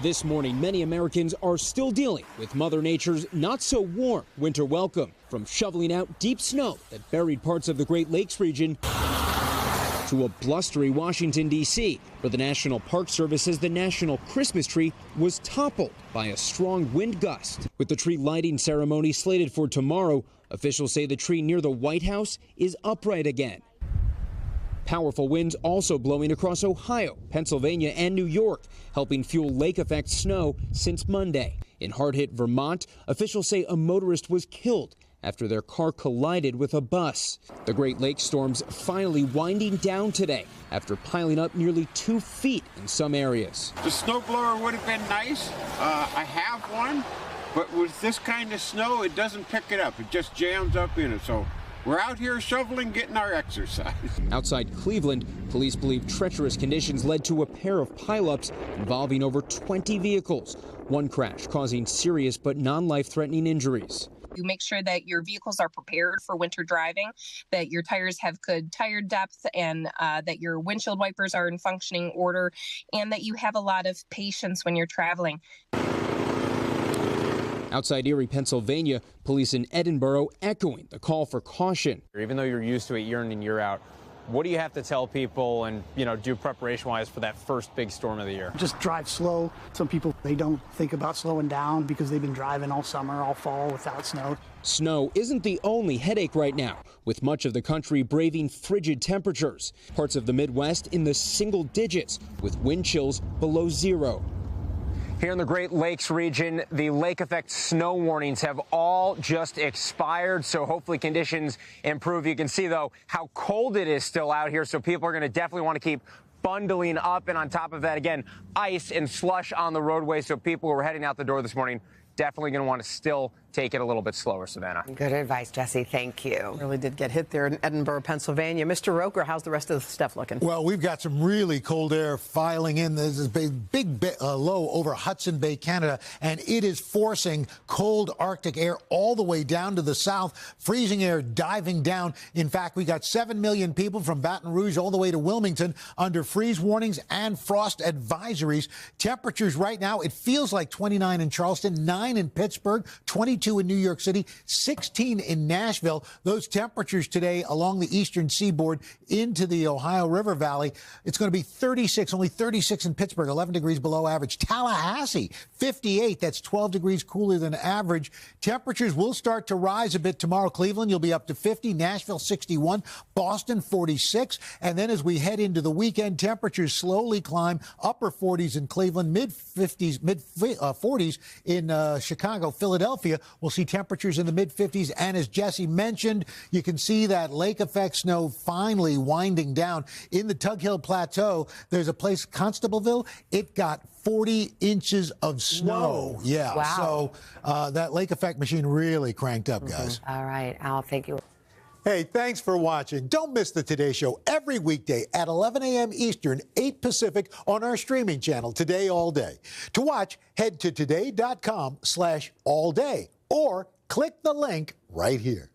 This morning, many Americans are still dealing with Mother Nature's not-so-warm winter welcome, from shoveling out deep snow that buried parts of the Great Lakes region to a blustery Washington, D.C., where the National Park Service says the national Christmas tree was toppled by a strong wind gust. With the tree lighting ceremony slated for tomorrow, officials say the tree near the White House is upright again. Powerful winds also blowing across Ohio, Pennsylvania, and New York, helping fuel lake-effect snow since Monday. In hard-hit Vermont, officials say a motorist was killed after their car collided with a bus. The Great Lakes storms finally winding down today after piling up nearly 2 feet in some areas. The snowblower would have been nice. I have one, but with this kind of snow, it doesn't pick it up. It just jams up in it. So we're out here shoveling, getting our exercise. Outside Cleveland, police believe treacherous conditions led to a pair of pileups involving over 20 vehicles. One crash causing serious but non-life-threatening injuries. You make sure that your vehicles are prepared for winter driving, that your tires have good tire depth, and that your windshield wipers are in functioning order, and that you have a lot of patience when you're traveling. Outside Erie, Pennsylvania, police in Edinburgh echoing the call for caution. Even though you're used to it year in and year out, what do you have to tell people and, do preparation-wise for that first big storm of the year? Just drive slow. Some people, they don't think about slowing down because they've been driving all summer, all fall without snow. Snow isn't the only headache right now, with much of the country braving frigid temperatures. Parts of the Midwest in the single digits, with wind chills below zero. Here in the Great Lakes region, the lake effect snow warnings have all just expired, so hopefully conditions improve. You can see, though, how cold it is still out here, so people are going to definitely want to keep bundling up. And on top of that, again, ice and slush on the roadway, so people who are heading out the door this morning definitely going to want to still take it a little bit slower, Savannah. Good advice, Jesse. Thank you. Really did get hit there in Edinburgh, Pennsylvania. Mr. Roker, how's the rest of the stuff looking? Well, we've got some really cold air filing in. There's a big low over Hudson Bay, Canada, and it is forcing cold Arctic air all the way down to the south, freezing air diving down. In fact, we got 7 million people from Baton Rouge all the way to Wilmington under freeze warnings and frost advisories. Temperatures right now, it feels like 29 in Charleston, 9 in Pittsburgh, 22 in New York City, 16 in Nashville. Those temperatures today along the eastern seaboard into the Ohio River Valley, it's going to be 36, only 36 in Pittsburgh, 11 degrees below average. Tallahassee, 58, that's 12 degrees cooler than average. Temperatures will start to rise a bit tomorrow. Cleveland, you'll be up to 50, Nashville, 61, Boston, 46. And then as we head into the weekend, temperatures slowly climb, upper 40s in Cleveland, mid-50s, mid-40s in Chicago, Philadelphia. We'll see temperatures in the mid-50s. And as Jesse mentioned, you can see that lake effect snow finally winding down. In the Tug Hill Plateau, there's a place, Constableville, it got 40 inches of snow. Whoa. Yeah. Wow. So that lake effect machine really cranked up, guys. All right, Al, thank you. Hey, thanks for watching. Don't miss the Today Show every weekday at 11 a.m. Eastern, 8 Pacific on our streaming channel, Today All Day. To watch, head to today.com/allday or click the link right here.